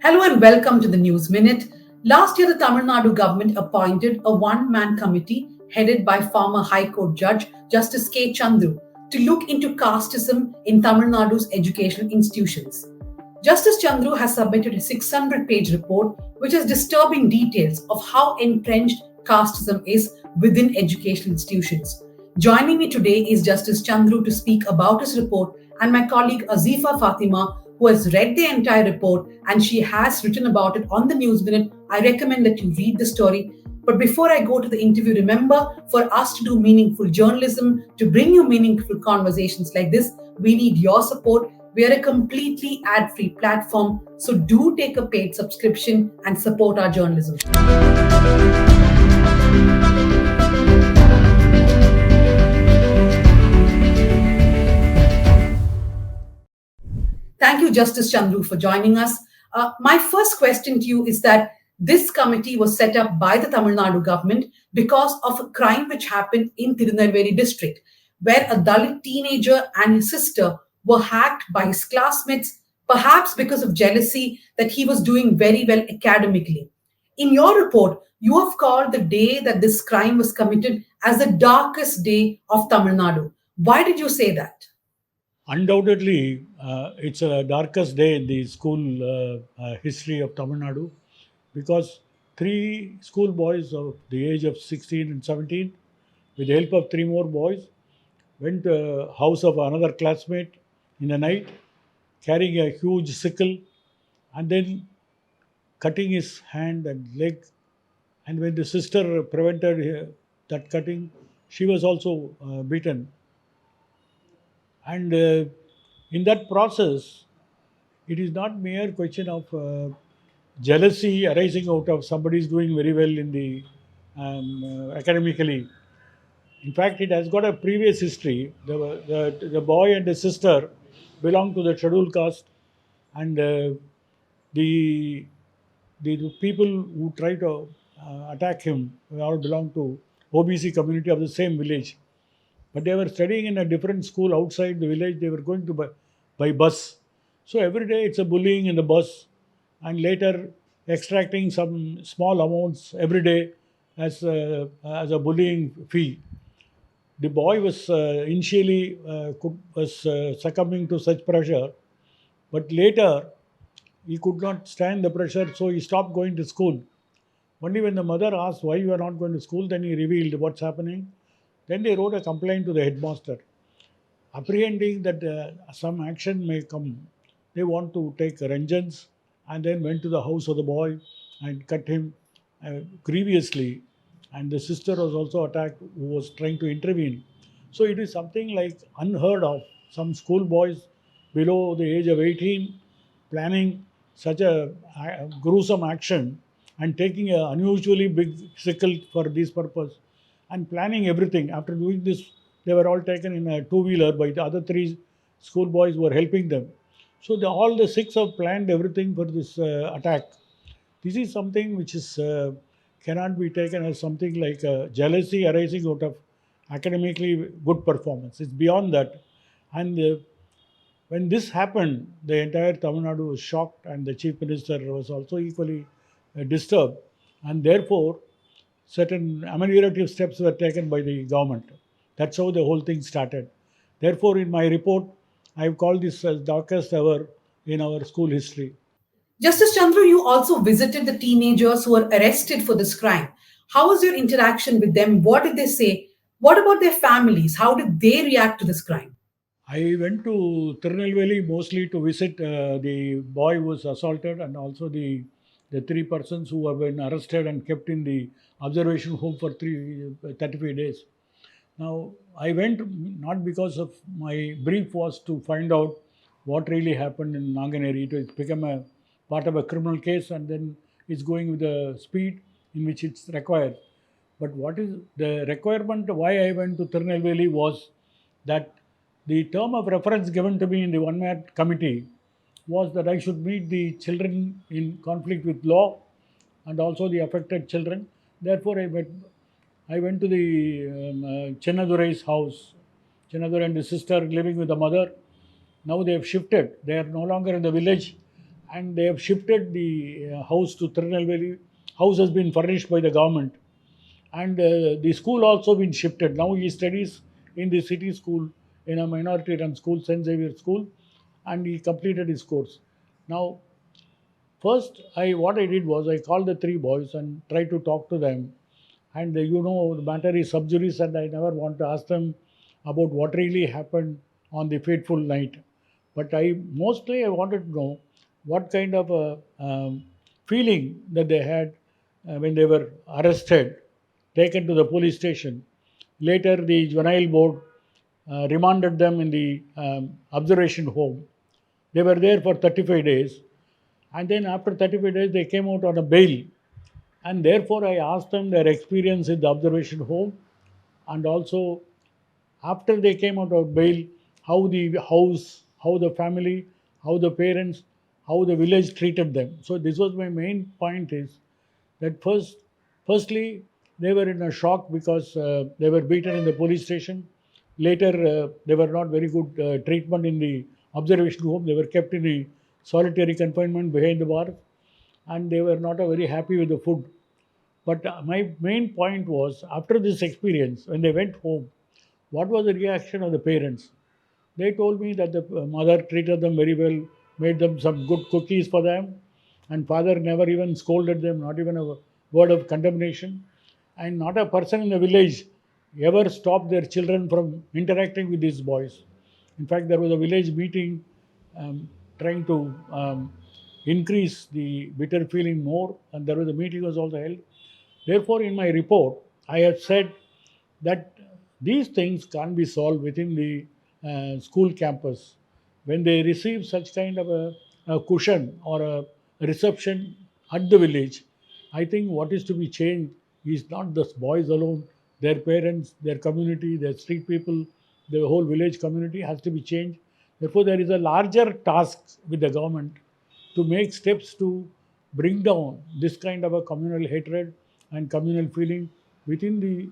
Hello and welcome to the News Minute. Last year, the Tamil Nadu government appointed a one-man committee headed by former High Court Judge Justice K. Chandru to look into casteism in Tamil Nadu's educational institutions. Justice Chandru has submitted a 600-page report which has disturbing details of how entrenched casteism is within educational institutions. Joining me today is Justice Chandru to speak about his report and my colleague Azeefa Fathima, who has read the entire report and she has written about it on the News Minute. I recommend that you read the story. But before I go to the interview, remember, for us to do meaningful journalism, to bring you meaningful conversations like this, we need your support. We are a completely ad-free platform, so do take a paid subscription and support our journalism. Thank you, Justice Chandru, for joining us. My first question to you is that this committee was set up by the Tamil Nadu government because of a crime which happened in Tirunelveli district, where a Dalit teenager and his sister were hacked by his classmates, perhaps because of jealousy that he was doing very well academically. In your report, you have called the day that this crime was committed as the darkest day of Tamil Nadu. Why did you say that? Undoubtedly, it's a darkest day in the school history of Tamil Nadu because three schoolboys of the age of 16 and 17, with the help of three more boys, went to the house of another classmate in the night, carrying a huge sickle and then cutting his hand and leg. And when the sister prevented that cutting, she was also beaten. And in that process, it is not mere question of jealousy arising out of somebody is doing very well in the academically. In fact, it has got a previous history. The boy and the sister belong to the scheduled caste, and the the people who try to attack him all belong to OBC community of the same village. But they were studying in a different school outside the village. They were going to by bus. So every day it's a bullying in the bus, and later extracting some small amounts every day as a bullying fee. The boy was initially was succumbing to such pressure, but later he could not stand the pressure, so he stopped going to school. Only when the mother asked why you are not going to school, then he revealed what's happening. Then they wrote a complaint to the headmaster. Apprehending that some action may come, they want to take vengeance and then went to the house of the boy and cut him grievously. And the sister was also attacked who was trying to intervene. So it is something like unheard of. Some schoolboys below the age of 18 planning such a gruesome action and taking an unusually big sickle for this purpose and planning everything. After doing this, they were all taken in a two-wheeler by the other three schoolboys who were helping them. So all the six have planned everything for this attack. This is something which is cannot be taken as something like jealousy arising out of academically good performance. It's beyond that. And when this happened, the entire Tamil Nadu was shocked, and the chief minister was also equally disturbed. And therefore, certain ameliorative steps were taken by the government. That's how the whole thing started. Therefore, in my report, I've called this as darkest ever in our school history. Justice Chandru, you also visited the teenagers who were arrested for this crime. How was your interaction with them? What did they say? What about their families? How did they react to this crime? I went to Tirunelveli mostly to visit the boy who was assaulted and also the three persons who have been arrested and kept in the observation home for 35 days. Now, I went not because of my brief was to find out what really happened in Nanguneri. It became a part of a criminal case and then it's going with the speed in which it's required. But what is the requirement why I went to Tirunelveli was that the term of reference given to me in the one-man committee was that I should meet the children in conflict with law and also the affected children. Therefore, I went to the Chinnadurai's house. Chinnadurai and his sister living with the mother. Now they have shifted. They are no longer in the village and they have shifted the house to Tirunelveli. House has been furnished by the government, and the school also been shifted. Now he studies in the city school, in a minority run school, St. Xavier School, and he completed his course. Now, first, what I did was I called the three boys and tried to talk to them. And the matter is sub judice, and I never want to ask them about what really happened on the fateful night. But I wanted to know what kind of a feeling that they had when they were arrested, taken to the police station. Later, the juvenile board remanded them in the observation home. They were there for 35 days, and then after 35 days, they came out on a bail. And therefore, I asked them their experience in the observation home, and also after they came out of bail, how the house, how the family, how the parents, how the village treated them. So this was my main point, is that firstly, they were in a shock because they were beaten in the police station. Later, they were not very good treatment in the observation home. They were kept in a solitary confinement behind the bars, and they were not very happy with the food. But my main point was, after this experience, when they went home, what was the reaction of the parents? They told me that the mother treated them very well, made them some good cookies for them, and father never even scolded them, not even a word of condemnation. And not a person in the village ever stopped their children from interacting with these boys. In fact, there was a village meeting um, trying to increase the bitter feeling more, and there was a meeting was also held. Therefore, in my report, I have said that these things can't be solved within the school campus. When they receive such kind of a cushion or a reception at the village, I think what is to be changed is not the boys alone, their parents, their community, their street people, the whole village community has to be changed. Therefore, there is a larger task with the government to make steps to bring down this kind of a communal hatred and communal feeling within the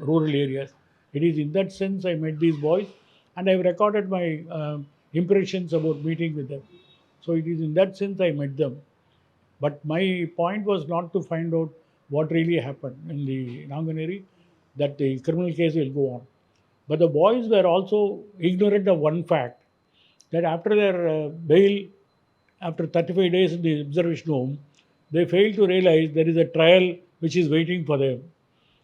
rural areas. It is in that sense I met these boys, and I've recorded my impressions about meeting with them. So it is in that sense I met them. But my point was not to find out what really happened in the Nanguneri, that the criminal case will go on. But the boys were also ignorant of one fact, that after their bail, after 35 days in the observation home, they failed to realize there is a trial which is waiting for them.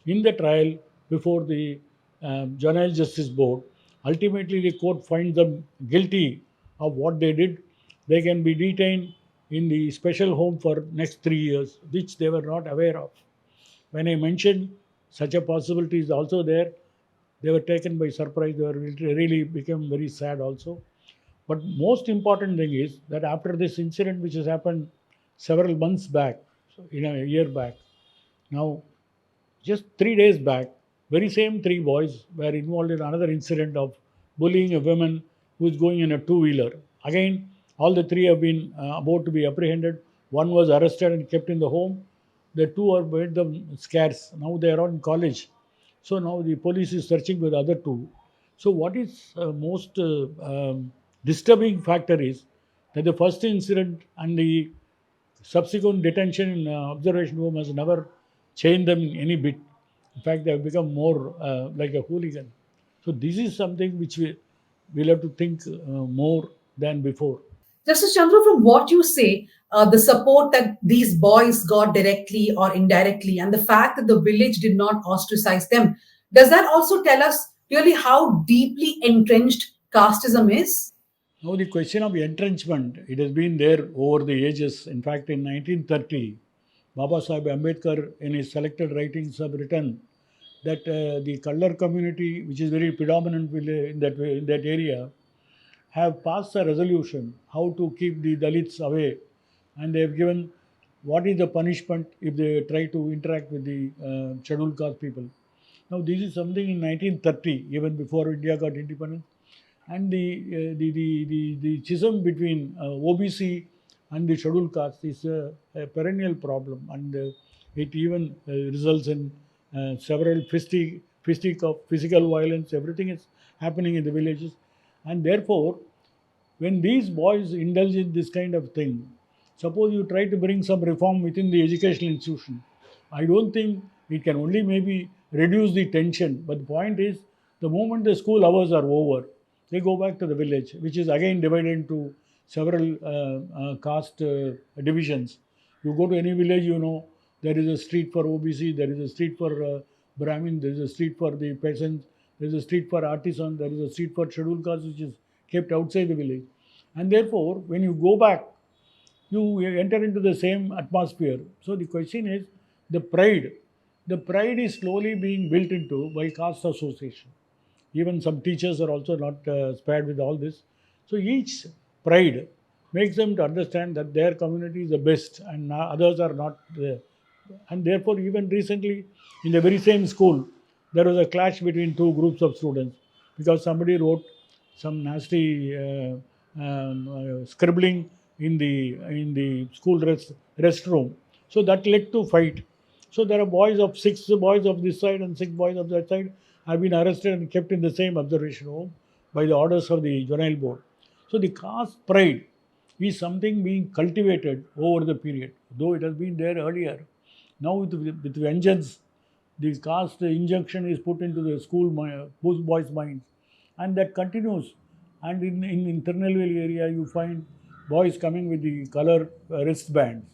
In the trial before the Juvenile Justice Board, ultimately the court finds them guilty of what they did. They can be detained in the special home for next 3 years, which they were not aware of. When I mentioned such a possibility is also there, they were taken by surprise. They were really became very sad also. But most important thing is that after this incident, which has happened several months back, so in a year back, now just 3 days back, very same three boys were involved in another incident of bullying a woman who is going in a two-wheeler. Again, all the three have been about to be apprehended. One was arrested and kept in the home. The two are made them scarce. Now they are all in college. So now the police is searching for the other two. So what is most disturbing factor is that the first incident and the subsequent detention in observation home has never changed them any bit. In fact, they have become more like a hooligan. So this is something which we'll have to think more than before. Justice Chandru, from what you say, the support that these boys got directly or indirectly, and the fact that the village did not ostracize them, does that also tell us really how deeply entrenched casteism is? Now the question of entrenchment, it has been there over the ages. In fact, in 1930, Baba Sahib Ambedkar in his selected writings have written that the color community, which is very predominant in that area, have passed a resolution how to keep the Dalits away, and they have given what is the punishment if they try to interact with the scheduled caste people. Now, this is something in 1930, even before India got independence, and the schism between OBC and the scheduled caste is a perennial problem, and it even results in several physical violence. Everything is happening in the villages, and therefore when these boys indulge in this kind of thing, Suppose you try to bring some reform within the educational institution. I don't think it can only maybe reduce the tension, but the point is the moment the school hours are over, they go back to the village, which is again divided into several caste divisions. You go to any village, you know, there is a street for OBC, there is a street for Brahmin, there is a street for the peasants, there is a street for artisan, there is a street for scheduled caste, which is kept outside the village. And therefore, when you go back, you enter into the same atmosphere. So the question is the pride. The pride is slowly being built into by caste association. Even some teachers are also not spared with all this. So each pride makes them to understand that their community is the best and others are not there. And therefore, even recently, in the very same school, there was a clash between two groups of students because somebody wrote some nasty scribbling in the school restroom. So that led to fight. So there are six boys of this side and six boys of that side have been arrested and kept in the same observation home by the orders of the juvenile board. So the caste pride is something being cultivated over the period, though it has been there earlier. Now with vengeance, the caste injunction is put into the boys' minds, and that continues. And in Tirunelveli area, you find boys coming with the color wristbands,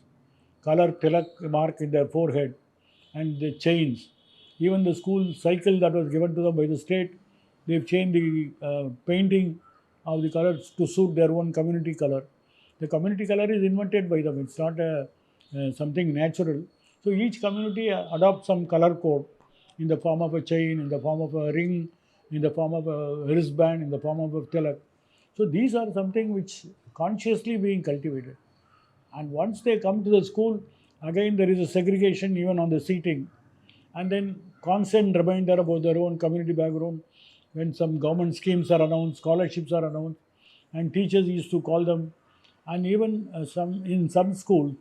color tilak mark in their forehead, and the chains. Even the school cycle that was given to them by the state, they've changed the painting of the colors to suit their own community color. The community color is invented by them. It's not something natural. So each community adopts some color code in the form of a chain, in the form of a ring, in the form of a wristband, in the form of a tilak. So these are something which consciously being cultivated. And once they come to the school, again there is a segregation even on the seating. And then constant reminder about their own community background. When some government schemes are announced, scholarships are announced, and teachers used to call them. And even some in some schools,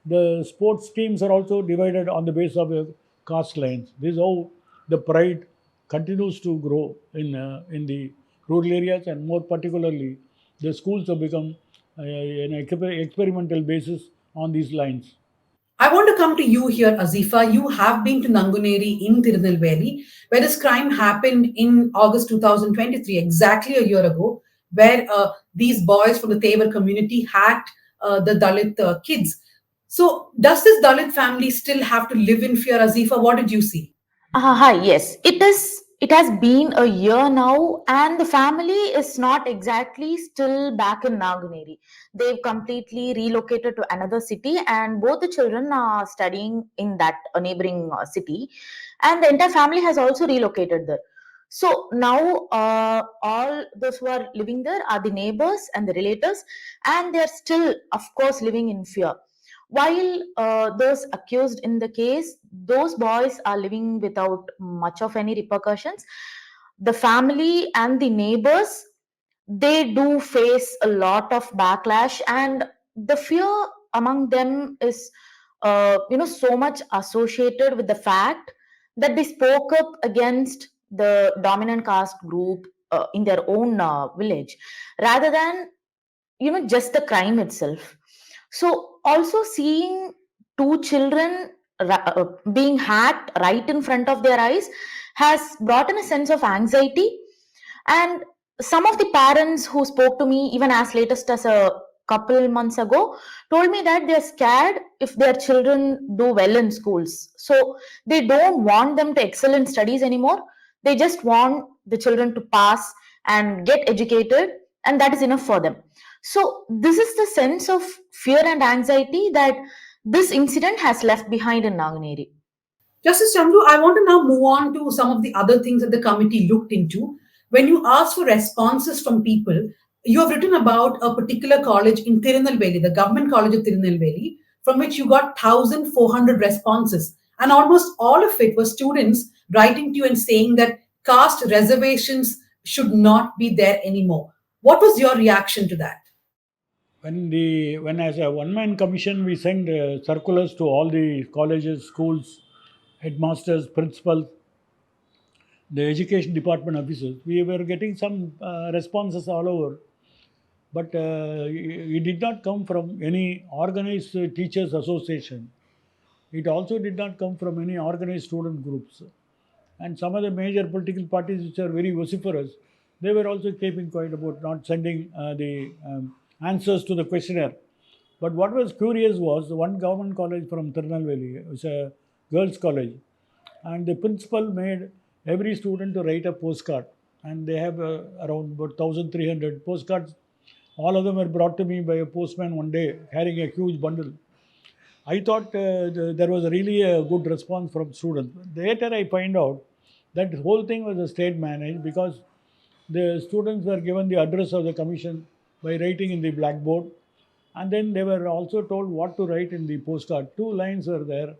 the sports teams are also divided on the basis of caste lines. This is how the pride continues to grow in the rural areas, and more particularly, the schools have become an experimental basis on these lines. I want to come to you here, Azeefa. You have been to Nanguneri in Tirunelveli, where this crime happened in August 2023, exactly a year ago, where these boys from the Tevar community hacked the Dalit kids. So, does this Dalit family still have to live in fear, Azeefa? What did you see? Hi, yes, it is. It has been a year now, and the family is not exactly still back in Naguneri. They've completely relocated to another city, and both the children are studying in that neighboring city, and the entire family has also relocated there. So now, all those who are living there are the neighbors and the relatives, and they're still, of course, living in fear. While those accused in the case, those boys are living without much of any repercussions. The family and the neighbors, they do face a lot of backlash, and the fear among them is, so much associated with the fact that they spoke up against the dominant caste group in their own village, rather than just the crime itself. So also seeing two children being hacked right in front of their eyes has brought in a sense of anxiety. And some of the parents who spoke to me even as latest as a couple months ago told me that they're scared if their children do well in schools, so they don't want them to excel in studies anymore. They just want the children to pass and get educated, and that is enough for them. So this is the sense of fear and anxiety that this incident has left behind in Naganeri. Justice Chandru, I want to now move on to some of the other things that the committee looked into. When you asked for responses from people, you have written about a particular college in Tirunelveli, the government college of Tirunelveli, from which you got 1,400 responses. And almost all of it were students writing to you and saying that caste reservations should not be there anymore. What was your reaction to that? When as a one-man commission we send circulars to all the colleges, schools, headmasters, principals, the education department officers, we were getting some responses all over. but it did not come from any organized teachers association. It also did not come from any organized student groups. And some of the major political parties which are very vociferous, they were also keeping quiet about not sending the answers to the questionnaire. But what was curious was one government college from Tirunelveli, it was a girls' college, and the principal made every student to write a postcard, and they have around about 1,300 postcards. All of them were brought to me by a postman one day carrying a huge bundle. I thought there was really a good response from students. Later, I find out that the whole thing was a state managed because the students were given the address of the commission by writing in the blackboard, and then they were also told what to write in the postcard. Two lines were there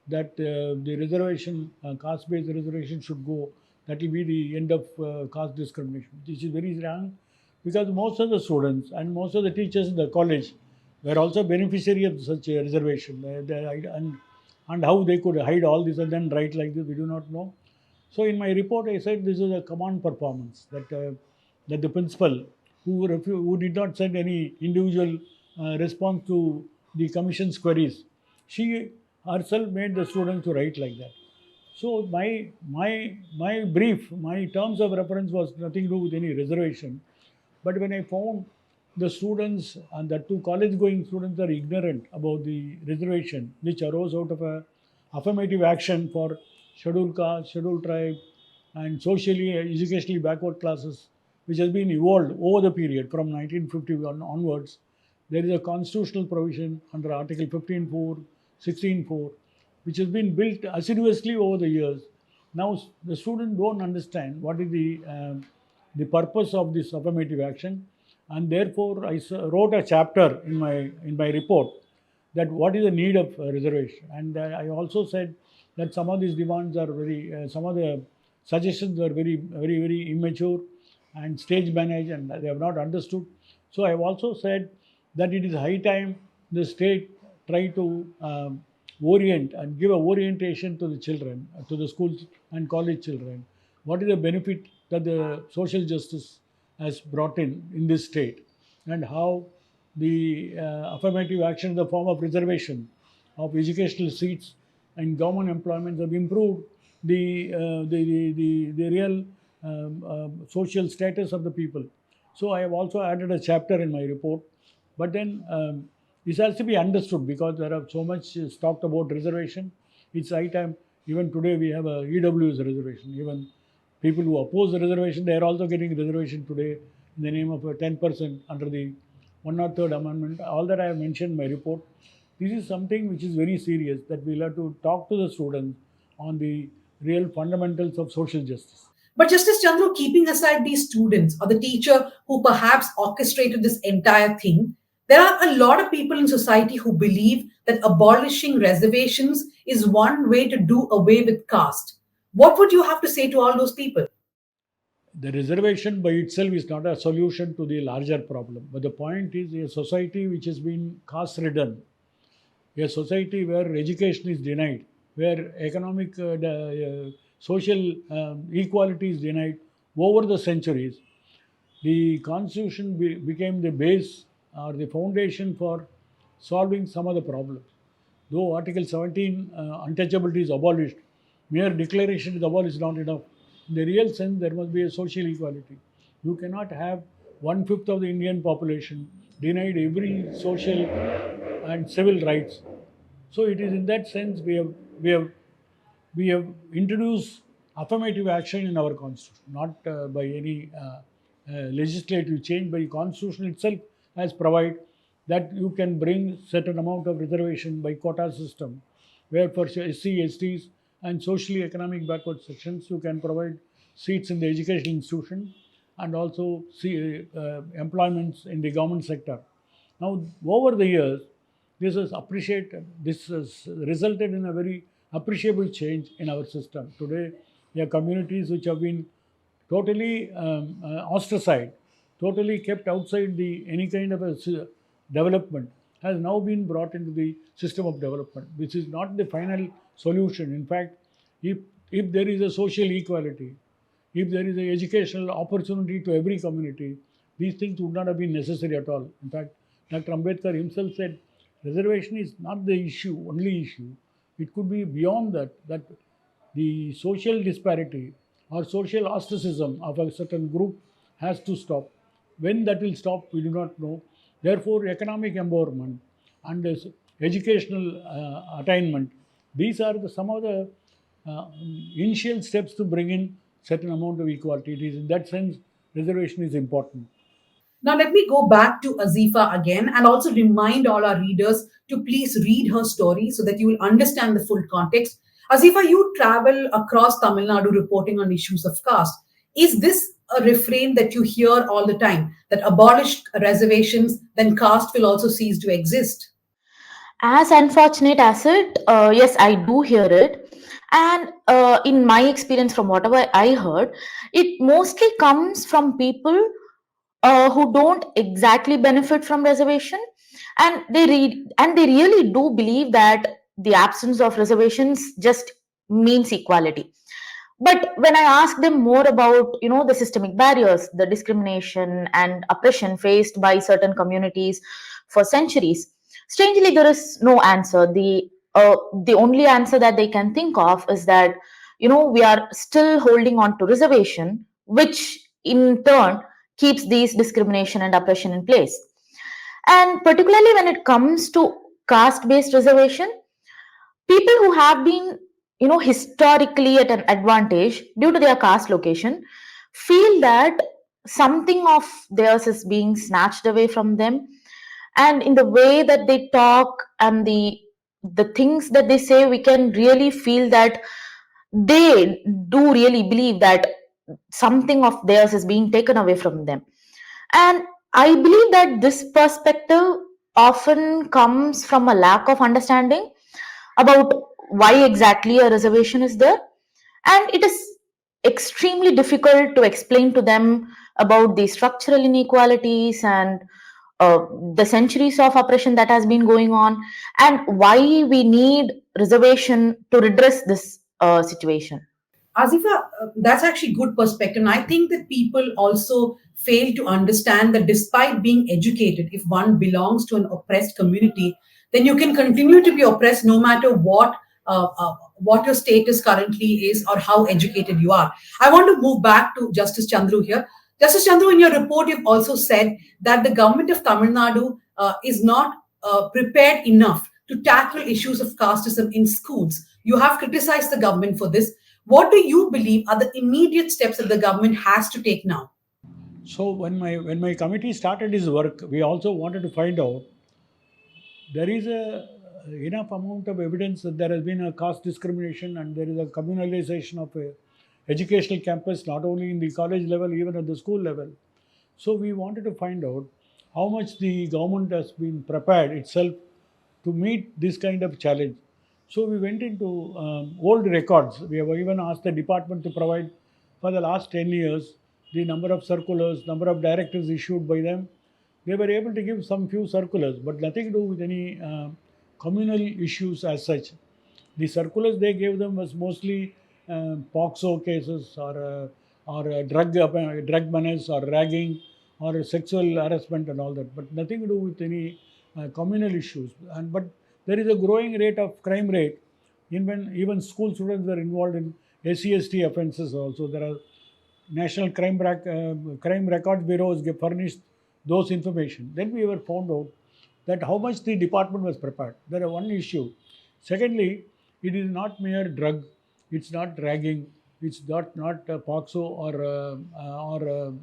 that the reservation, caste-based reservation should go. That will be the end of caste discrimination, which is very wrong because most of the students and most of the teachers in the college were also beneficiary of such a reservation. And how they could hide all this and then write like this, we do not know. So in my report, I said this is a command performance that the principal who did not send any individual response to the commission's queries, she herself made the students to write like that. So my brief, my terms of reference was nothing to do with any reservation. But when I found the students and the two college-going students are ignorant about the reservation, which arose out of a affirmative action for scheduled caste, scheduled tribe, and socially, educationally backward classes, which has been evolved over the period from 1951 onwards. There is a constitutional provision under Article 15.4, 16.4, which has been built assiduously over the years. Now, the students don't understand what is the purpose of this affirmative action, and therefore I wrote a chapter in my report that what is the need of reservation. And I also said that some of these demands are some of the suggestions are very immature and stage managed, and they have not understood. So I have also said that it is high time the state try to orient and give a orientation to the children, to the schools and college children. What is the benefit that the social justice has brought in this state, and how the affirmative action in the form of reservation of educational seats and government employments have improved the real social status of the people. So I have also added a chapter in my report. But then this has to be understood because there are so much is talked about reservation. It's high time. Even today we have a EWS reservation. Even people who oppose the reservation, they are also getting reservation today in the name of a 10% under the 103rd Amendment. All that I have mentioned in my report. This is something which is very serious that we'll have to talk to the students on the real fundamentals of social justice. But Justice Chandru, keeping aside these students or the teacher who perhaps orchestrated this entire thing, there are a lot of people in society who believe that abolishing reservations is one way to do away with caste. What would you have to say to all those people? The reservation by itself is not a solution to the larger problem. But the point is a society which has been caste ridden, a society where education is denied, where economic, social equality is denied over the centuries, the constitution became the base or the foundation for solving some of the problems. Though Article 17 untouchability is abolished, mere declaration is abolished not enough. In the real sense, there must be a social equality. You cannot have one-fifth of the Indian population denied every social and civil rights. So it is in that sense we have introduced affirmative action in our constitution, not by any legislative change, by constitution itself has provided that you can bring certain amount of reservation by quota system, where for SC, STs and socially economic backward sections you can provide seats in the education institution and also employments in the government sector. Now, over the years, this has appreciated. This has resulted in a very appreciable change in our system. Today, there are communities which have been totally ostracized, totally kept outside the any kind of a development, has now been brought into the system of development, which is not the final solution. In fact, if if there is a social equality, if there is an educational opportunity to every community, these things would not have been necessary at all. In fact, Dr. Ambedkar himself said reservation is not the issue, only issue. It could be beyond that, that the social disparity or social ostracism of a certain group has to stop. When that will stop, we do not know. Therefore, economic empowerment and educational attainment, these are some of the initial steps to bring in certain amount of equality. It is in that sense reservation is important. Now, let me go back to Azeefa again and also remind all our readers to please read her story so that you will understand the full context. Azeefa, you travel across Tamil Nadu reporting on issues of caste. Is this a refrain that you hear all the time that abolish reservations, then caste will also cease to exist? As unfortunate as it, yes, I do hear it. And in my experience, from whatever I heard, it mostly comes from people who don't exactly benefit from reservation, and they really do believe that the absence of reservations just means equality. But when I ask them more about, the systemic barriers, the discrimination and oppression faced by certain communities for centuries, strangely there is no answer. The only answer that they can think of is that, we are still holding on to reservation, which in turn keeps these discrimination and oppression in place. And particularly when it comes to caste based reservation, people who have been, historically at an advantage due to their caste location feel that something of theirs is being snatched away from them. And in the way that they talk and the things that they say, we can really feel that they do really believe that something of theirs is being taken away from them. And I believe that this perspective often comes from a lack of understanding about why exactly a reservation is there. And it is extremely difficult to explain to them about the structural inequalities and the centuries of oppression that has been going on, and why we need reservation to redress this situation. Azifa, that's actually good perspective. And I think that people also fail to understand that despite being educated, if one belongs to an oppressed community, then you can continue to be oppressed no matter what your status currently is or how educated you are. I want to move back to Justice Chandru here. Justice Chandru, in your report, you've also said that the government of Tamil Nadu is not prepared enough to tackle issues of casteism in schools. You have criticized the government for this. What do you believe are the immediate steps that the government has to take now? So when my committee started its work, we also wanted to find out there is a enough amount of evidence that there has been a caste discrimination and there is a communalization of a educational campus, not only in the college level, even at the school level. So we wanted to find out how much the government has been prepared itself to meet this kind of challenge. So we went into old records. We have even asked the department to provide for the last 10 years the number of circulars, number of directives issued by them. They were able to give some few circulars, but nothing to do with any communal issues as such. The circulars they gave them was mostly POXO cases or drug menace or ragging or sexual harassment and all that, but nothing to do with any communal issues. But there is a growing rate of crime rate. Even school students are involved in SCST offences also. There are National Crime Records Bureaus get furnished those information. Then we were found out that how much the department was prepared. There are one issue. Secondly, it is not mere drug, it's not ragging, it's not POXO or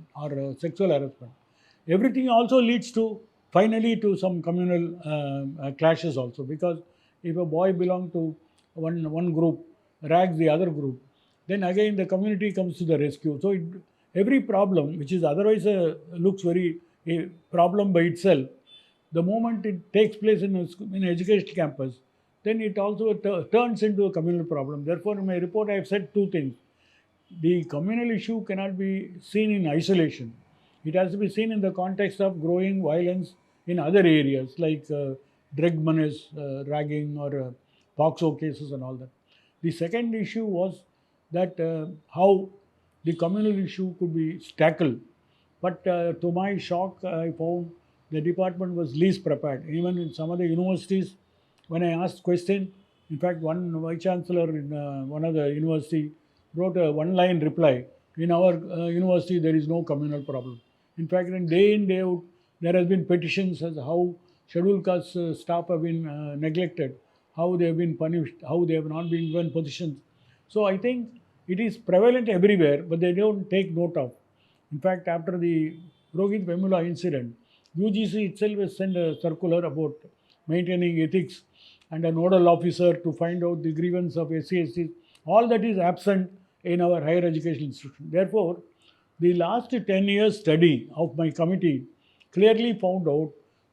sexual harassment. Everything also leads to finally to some communal clashes also, because if a boy belongs to one group rags the other group, then again the community comes to the rescue. So every problem which is otherwise looks very a problem by itself, the moment it takes place in an educational campus, then it also turns into a communal problem. Therefore, in my report, I have said two things. The communal issue cannot be seen in isolation. It has to be seen in the context of growing violence in other areas like drug menace, ragging, or POXO cases and all that. The second issue was that how the communal issue could be tackled But to my shock, I found the department was least prepared. Even in some of the universities, when I asked question, in fact, one vice chancellor in one of the university wrote a one-line reply. In our university, there is no communal problem. In fact, in day out, there has been petitions as how scheduled caste staff have been neglected, how they have been punished, how they have not been given positions. So I think it is prevalent everywhere, but they don't take note of. In fact, after the Rohit Vemula incident, UGC itself has sent a circular about maintaining ethics and a nodal officer to find out the grievance of SC/STs. All that is absent in our higher education institution. Therefore, the last 10 years study of my committee clearly found out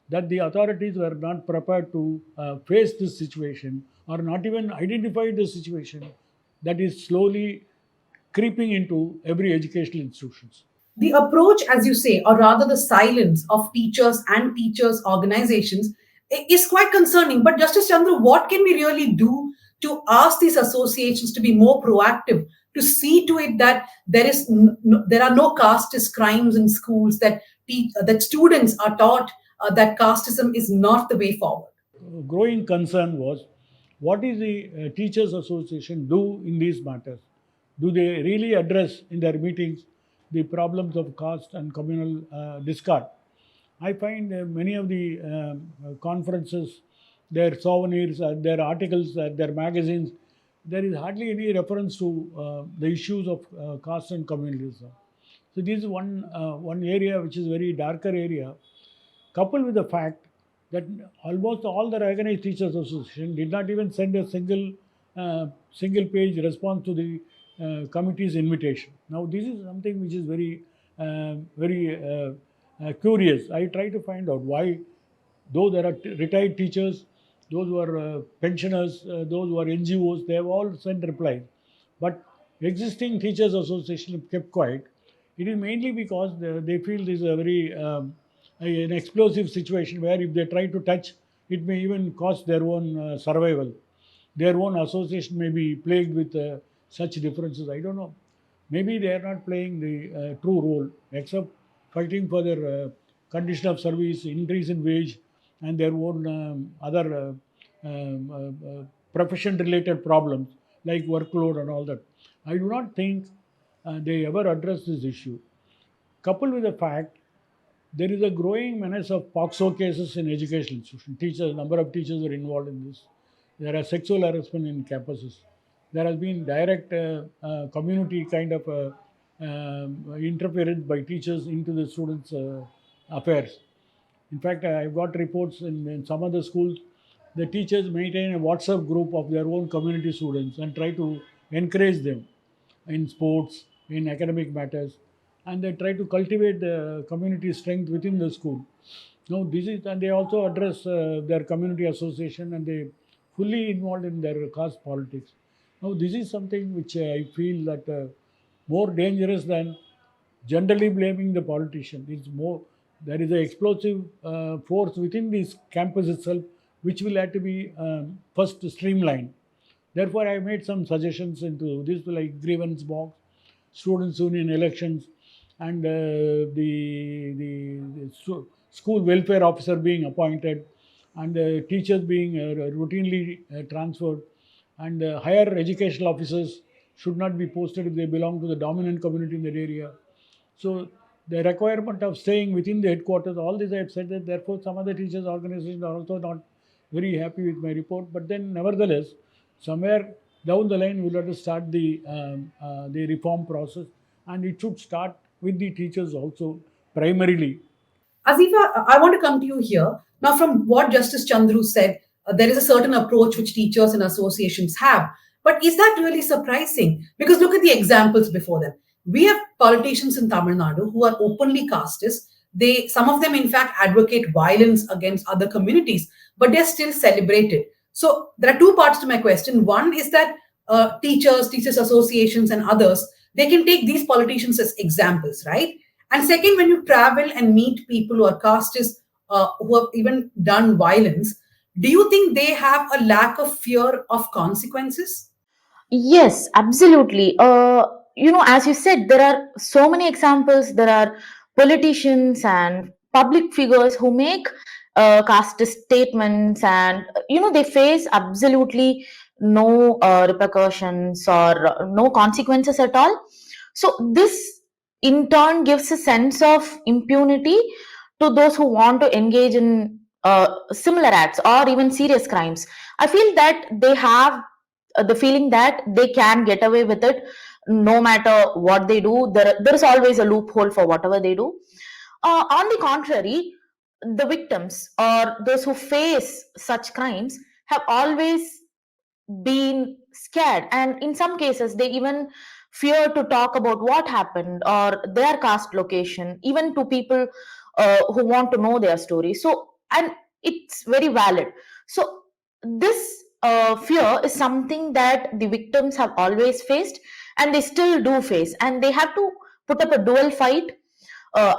that the authorities were not prepared to face this situation or not even identify the situation that is slowly creeping into every educational institutions. The approach, as you say, or rather the silence of teachers and teachers' organizations is quite concerning. But Justice Chandru, what can we really do to ask these associations to be more proactive, to see to it that there are no casteist crimes in schools, that that students are taught that casteism is not the way forward? Growing concern was what is the teachers association do in these matters? Do they really address in their meetings the problems of caste and communal discard? I find many of the conferences, their souvenirs, their articles, their magazines, there is hardly any reference to the issues of caste and communalism. So this is one area which is very darker area, coupled with the fact that almost all the organized teachers association did not even send a single page response to the committee's invitation. Now this is something which is very curious. I try to find out why, though there are retired teachers, those who are pensioners, those who are NGOs, they have all sent replies. But existing teachers association kept quiet. It is mainly because they feel this is a very an explosive situation where if they try to touch, it may even cost their own survival. Their own association may be plagued with such differences. I don't know. Maybe they are not playing the true role, except fighting for their condition of service, increase in wage, and their own other profession-related problems like workload and all that. I do not think they ever address this issue. Coupled with the fact there is a growing menace of POXO cases in educational institutions. Teachers, number of teachers are involved in this. There are sexual harassment in campuses. There has been direct community kind of interference by teachers into the students' affairs. In fact, I've got reports in some of the schools, the teachers maintain a WhatsApp group of their own community students and try to encourage them in sports, in academic matters, and they try to cultivate the community strength within the school. Now, this is, and they also address their community association and they fully involved in their caste politics. Now, this is something which I feel that more dangerous than generally blaming the politician. It's more, there is an explosive force within this campus itself, which will have to be first streamlined. Therefore, I made some suggestions into this, like grievance box, students' union elections, and the school welfare officer being appointed, and teachers being routinely transferred, and higher educational officers should not be posted if they belong to the dominant community in that area. So the requirement of staying within the headquarters, all this I have said that therefore some other teachers organizations are also not very happy with my report. But then nevertheless, somewhere down the line we'll have to start the reform process, and it should start with the teachers also primarily. Azeefa, I want to come to you here. Now, from what Justice Chandru said, there is a certain approach which teachers and associations have. But is that really surprising? Because look at the examples before them. We have politicians in Tamil Nadu who are openly casteist. Some of them, in fact, advocate violence against other communities, but they're still celebrated. So there are two parts to my question. One is that teachers associations, and others, they can take these politicians as examples, right? And second, when you travel and meet people who are casteist, who have even done violence, do you think they have a lack of fear of consequences? Yes, absolutely. As you said, there are so many examples. There are politicians and public figures who make caste statements, and they face absolutely no repercussions or no consequences at all. So this in turn gives a sense of impunity to those who want to engage in similar acts or even serious crimes. I feel that they have the feeling that they can get away with it no matter what they do. There is always a loophole for whatever they do. On the contrary, the victims or those who face such crimes have always been scared, and in some cases they even fear to talk about what happened or their caste location, even to people who want to know their story. So, and it's very valid. So this fear is something that the victims have always faced, and they still do face, and they have to put up a dual fight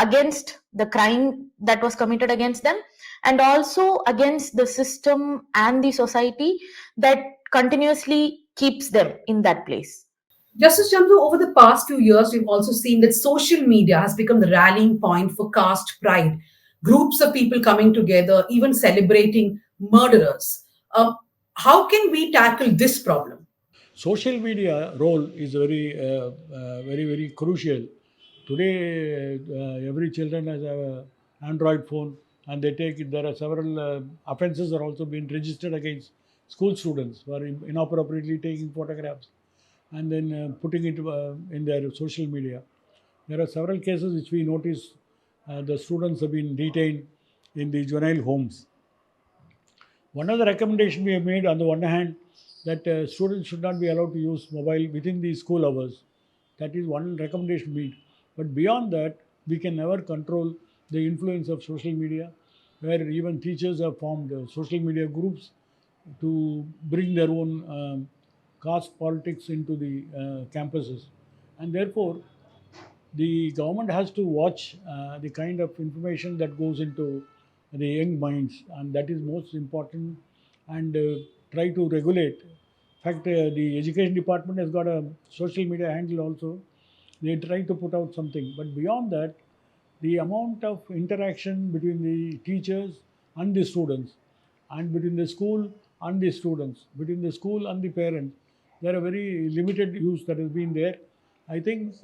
against the crime that was committed against them, and also against the system and the society that continuously keeps them in that place. Justice Chandru, over the past few years, we've also seen that social media has become the rallying point for caste pride. Groups of people coming together, even celebrating murderers. How can we tackle this problem? Social media role is very crucial. Today, every children has a Android phone, and they take it. There are several offences are also being registered against school students for inappropriately taking photographs and then putting it in their social media. There are several cases which we notice the students have been detained in the juvenile homes. One of the recommendation we have made on the one hand that students should not be allowed to use mobile within the school hours. That is one recommendation made. But beyond that, we can never control the influence of social media, where even teachers have formed social media groups to bring their own caste politics into the campuses. And therefore, the government has to watch the kind of information that goes into the young minds, and that is most important, and try to regulate. In fact, the education department has got a social media handle also. They try to put out something, but beyond that, the amount of interaction between the teachers and the students, and between the school and the students, between the school and the parents, there are very limited use that has been there. I think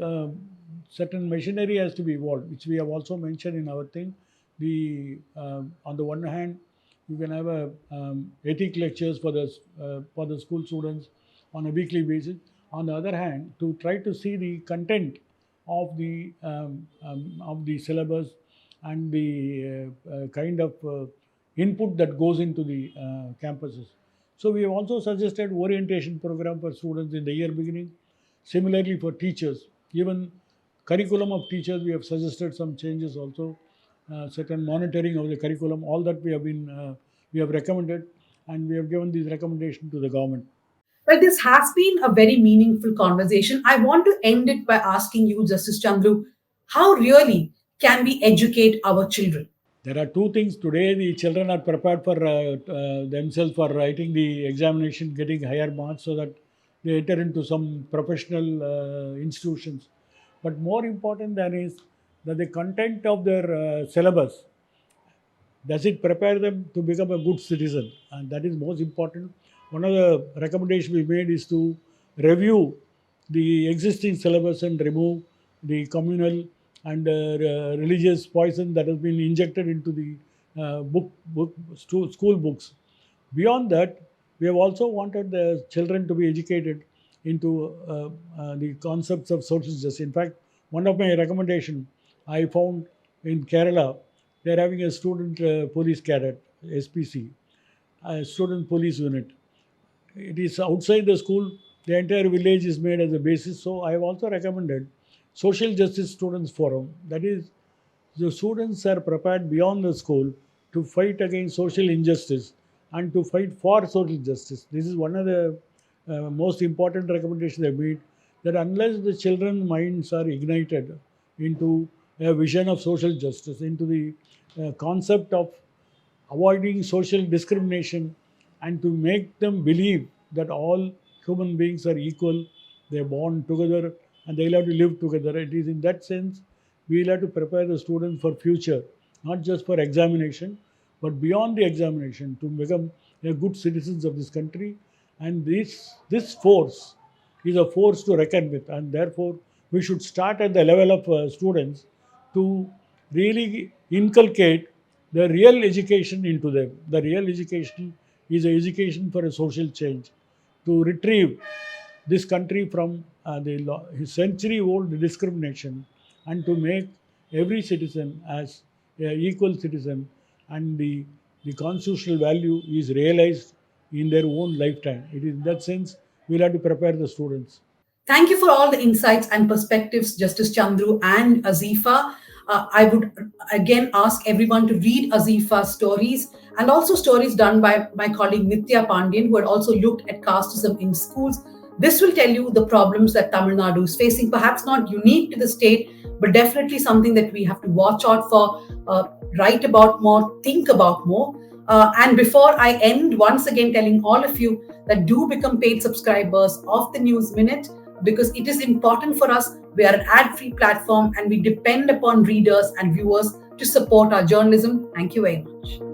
certain machinery has to be evolved, which we have also mentioned in our thing. The On the one hand, you can have a ethic lectures for the school students on a weekly basis. On the other hand, to try to see the content of the syllabus and the kind of input that goes into the campuses. So we have also suggested orientation program for students in the year beginning. Similarly for teachers, even curriculum of teachers, we have suggested some changes also. Certain monitoring of the curriculum, all that we have recommended, and we have given these recommendations to the government. Well, this has been a very meaningful conversation. I want to end it by asking you, Justice Chandru, how really can we educate our children? There are two things today. The children are prepared for themselves for writing the examination, getting higher marks, so that they enter into some professional institutions. But more important than is that the content of their syllabus, does it prepare them to become a good citizen, and that is most important. One of the recommendations we made is to review the existing syllabus and remove the communal and religious poison that has been injected into the school books. Beyond that, we have also wanted the children to be educated into the concepts of social justice. In fact, one of my recommendation I found in Kerala, they are having a student police cadet, SPC, a student police unit. It is outside the school. The entire village is made as a basis. So I have also recommended social justice students forum. That is, the students are prepared beyond the school to fight against social injustice and to fight for social justice. This is one of the most important recommendations I made, that unless the children's minds are ignited into a vision of social justice, into the concept of avoiding social discrimination, and to make them believe that all human beings are equal, they're born together and they'll have to live together. It is in that sense we'll have to prepare the students for future, not just for examination, but beyond the examination to become a good citizens of this country. And this force is a force to reckon with, and therefore we should start at the level of students to really inculcate the real education into them. The real education is an education for a social change, to retrieve this country from the century-old discrimination, and to make every citizen as an equal citizen, and the constitutional value is realized in their own lifetime. It is in that sense we'll have to prepare the students. Thank you for all the insights and perspectives, Justice Chandru and Azeefa. I would again ask everyone to read Azeefa's stories and also stories done by my colleague Nitya Pandian, who had also looked at casteism in schools. This will tell you the problems that Tamil Nadu is facing, perhaps not unique to the state, but definitely something that we have to watch out for, write about more, think about more. And before I end, once again telling all of you that do become paid subscribers of the News Minute, because it is important for us. We are an ad-free platform and we depend upon readers and viewers to support our journalism. Thank you very much.